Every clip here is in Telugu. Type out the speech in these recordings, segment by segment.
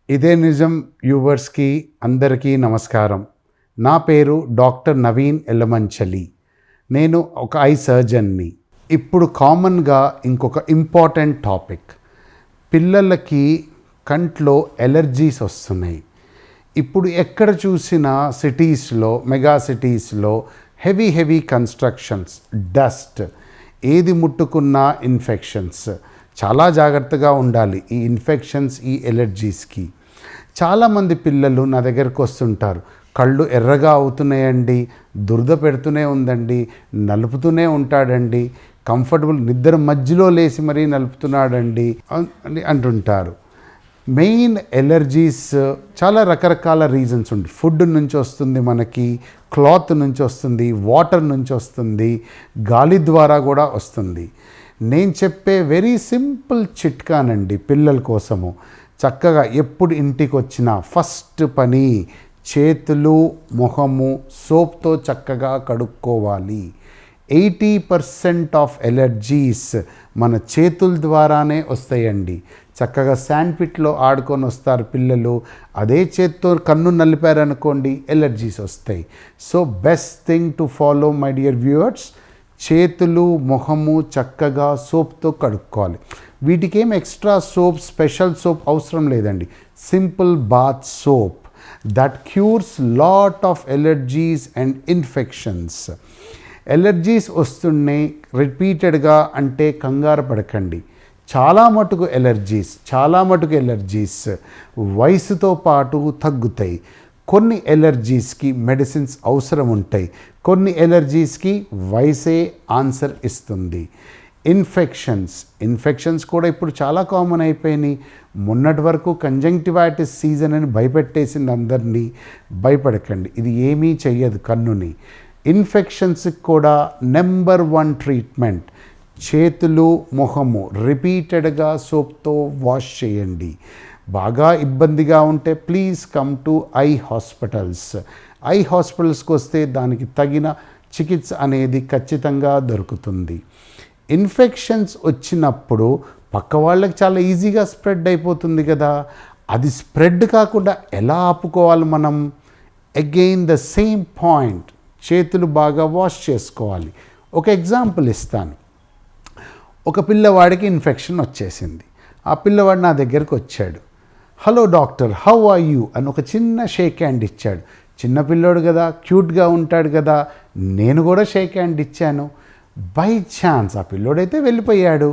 ఇదే నిజం వ్యూవర్స్కి అందరికీ నమస్కారం. నా పేరు డాక్టర్ నవీన్ ఎల్లమంచలి. నేను ఒక ఐ సర్జన్ని. ఇప్పుడు కామన్గా ఇంకొక ఇంపార్టెంట్ టాపిక్, పిల్లలకి కంట్లో ఎలర్జీస్ వస్తున్నాయి. ఇప్పుడు ఎక్కడ చూసినా సిటీస్లో, మెగా సిటీస్లో హెవీ కన్స్ట్రక్షన్స్, డస్ట్, ఏది ముట్టుకున్నా ఇన్ఫెక్షన్స్. చాలా జాగ్రత్తగా ఉండాలి ఈ ఇన్ఫెక్షన్స్, ఈ ఎలర్జీస్కి. చాలామంది పిల్లలు నా దగ్గరకు వస్తుంటారు, కళ్ళు ఎర్రగా అవుతున్నాయండి, దురద పెడుతూనే ఉందండి, నలుపుతూనే ఉంటాడండి, కంఫర్టబుల్ నిద్ర మధ్యలో లేచి మరీ నలుపుతున్నాడండి అని అంటుంటారు. మెయిన్ ఎలర్జీస్ చాలా రకరకాల రీజన్స్ ఉంది. ఫుడ్ నుంచి వస్తుంది, మనకి క్లాత్ నుంచి వస్తుంది, వాటర్ నుంచి వస్తుంది, గాలి ద్వారా కూడా వస్తుంది. నేను చెప్పే వెరీ సింపుల్ చిట్కానండి పిల్లల కోసము. చక్కగా ఎప్పుడు ఇంటికి వచ్చినా ఫస్ట్ పని చేతులు, ముఖము సోప్తో చక్కగా కడుక్కోవాలి. 80% ఆఫ్ ఎలర్జీస్ మన చేతుల ద్వారానే వస్తాయండి. చక్కగా శాండ్పిట్లో ఆడుకొని వస్తారు పిల్లలు, అదే చేత్తో కన్ను నలిపారనుకోండి ఎలర్జీస్ వస్తాయి. So best thing to follow my dear viewers, చేతులు, ముఖము చక్కగా సోప్తో కడుక్కోవాలి. వీటికి ఏం ఎక్స్ట్రా సోప్, స్పెషల్ సోప్ అవసరం లేదండి. Simple bath soap that cures lot of allergies and infections. Allergies వస్తున్నాయి రిపీటెడ్గా అంటే కంగారు పడకండి. చాలా మటుకు ఎలర్జీస్ వయసుతో పాటు తగ్గుతాయి. కొన్ని ఎలర్జీస్కి మెడిసిన్స్ అవసరం ఉంటాయి, కొన్ని ఎలర్జీస్కి వయసే ఆన్సర్ ఇస్తుంది. ఇన్ఫెక్షన్స్ కూడా ఇప్పుడు చాలా కామన్ అయిపోయినాయి. మొన్నటి వరకు కంజంక్టివైటిస్ సీజన్ అని భయపెట్టేసింది అందరినీ. భయపడకండి, ఇది ఏమీ చెయ్యదు కన్నుని. ఇన్ఫెక్షన్స్కి కూడా నెంబర్ 1 ట్రీట్మెంట్, చేతులు, ముఖము రిపీటెడ్గా సోప్తో వాష్ చేయండి. బాగా ఇబ్బందిగా ఉంటే ప్లీజ్ కమ్ టు ఐ హాస్పిటల్స్కి వస్తే దానికి తగిన చికిత్స అనేది ఖచ్చితంగా దొరుకుతుంది. ఇన్ఫెక్షన్స్ వచ్చినప్పుడు పక్క వాళ్ళకి చాలా ఈజీగా స్ప్రెడ్ అయిపోతుంది కదా, అది స్ప్రెడ్ కాకుండా ఎలా ఆపుకోవాలి మనం? అగైన్ ద సేమ్ పాయింట్, చేతులు బాగా వాష్ చేసుకోవాలి. ఒక ఎగ్జాంపుల్ ఇస్తాను. ఒక పిల్లవాడికి ఇన్ఫెక్షన్ వచ్చేసింది. ఆ పిల్లవాడు నా దగ్గరకు వచ్చాడు. Hello doctor, how are you అని ఒక చిన్న షేక్ హ్యాండ్ ఇచ్చాడు. చిన్న పిల్లోడు కదా, క్యూట్గా ఉంటాడు కదా, నేను కూడా షేక్ హ్యాండ్ ఇచ్చాను. బై ఛాన్స్ ఆ పిల్లోడైతే వెళ్ళిపోయాడు.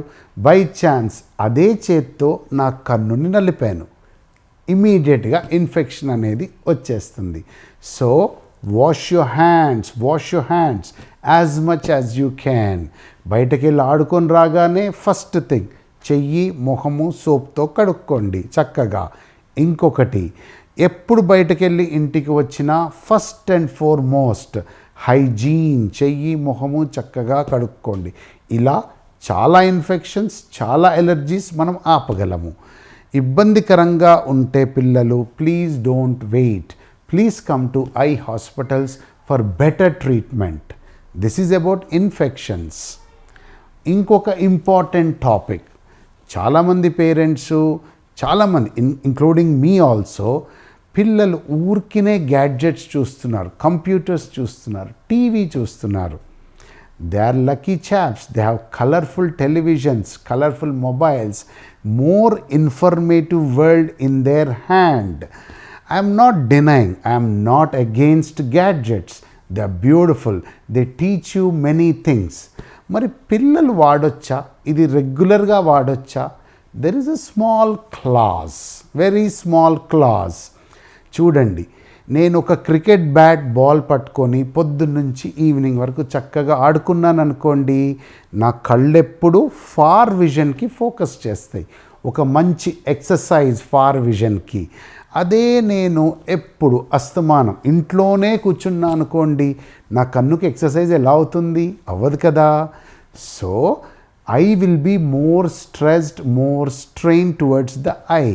బై ఛాన్స్ అదే చేత్తో నా కన్నుని నలిపాను. ఇమీడియట్గా ఇన్ఫెక్షన్ అనేది వచ్చేస్తుంది. So wash your hands as much as you can. బయటకు వెళ్ళి ఆడుకొని రాగానే ఫస్ట్ థింగ్ చెయ్యి, ముఖము సోప్తో కడుక్కోండి చక్కగా. ఇంకొకటి, ఎప్పుడు బయటకెళ్ళి ఇంటికి వచ్చినా ఫస్ట్ అండ్ ఫార్మోస్ట్ హైజీన్, చెయ్యి, ముఖము చక్కగా కడుక్కోండి. ఇలా చాలా ఇన్ఫెక్షన్స్, చాలా ఎలర్జీస్ మనం ఆపగలము. ఇబ్బందికరంగా ఉంటే పిల్లలు please don't wait, please come to eye hospitals for better treatment. This is about infections. ఇంకొక ఇంపార్టెంట్ టాపిక్, చాలామంది పేరెంట్స్, చాలామంది ఇంక్లూడింగ్ మీ ఆల్సో, పిల్లలు ఊరికినే గ్యాడ్జెట్స్ చూస్తున్నారు, కంప్యూటర్స్ చూస్తున్నారు, టీవీ చూస్తున్నారు. They are lucky chaps, they have colourful televisions, colourful mobiles, more informative world in their hand. I'm not denying, I'm not against gadgets, they are beautiful, they teach you many things. మరి పిల్లలు వాడొచ్చా? ఇది రెగ్యులర్గా వాడొచ్చా? There is a small class, very small class. చూడండి, నేను ఒక క్రికెట్ బ్యాట్, బాల్ పట్టుకొని పొద్దున్నుంచి ఈవినింగ్ వరకు చక్కగా ఆడుకున్నాను అనుకోండి, నా కళ్ళెప్పుడు ఫార్ విజన్కి ఫోకస్ చేస్తాయి. ఒక మంచి ఎక్సర్సైజ్ ఫార్ విజన్కి. అదే నేను ఎప్పుడు అస్తమానం ఇంట్లోనే కూర్చున్నా అనుకోండి, నా కన్నుకి ఎక్సర్సైజ్ ఎలా అవుతుంది? అవ్వదు కదా. So I will be more stressed, more strain towards the eye.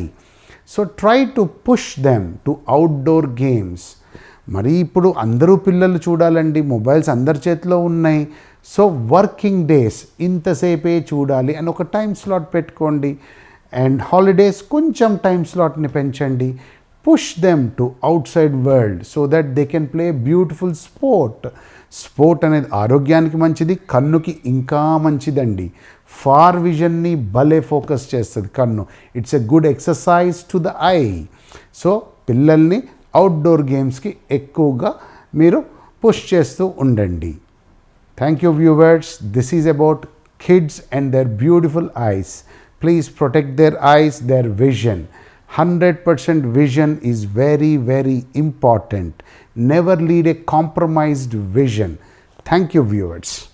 So try to push them to outdoor games. మరి ఇప్పుడు అందరూ పిల్లలు చూడాలండి, మొబైల్స్ అందరి చేతిలో ఉన్నాయి. సో వర్కింగ్ డేస్ ఇంతసేపే చూడాలి అని ఒక టైం స్లాట్ పెట్టుకోండి. అండ్ హాలిడేస్ కొంచెం టైం స్లాట్ని పెంచండి. Push them to outside world so that they can play beautiful sport అనేది ఆరోగ్యానికి మంచిది, కన్నుకి ఇంకా మంచిదండి. ఫార్ విజన్ని భలే ఫోకస్ చేస్తుంది కన్ను. It's a good exercise to the eye. So పిల్లల్ని అవుట్డోర్ గేమ్స్కి ఎక్కువగా మీరు పుష్ చేస్తూ ఉండండి. Thank you viewers. This is about kids and their beautiful eyes. Please protect their eyes, their vision. 100% vision is very, very important. Never lead a compromised vision. Thank you, viewers.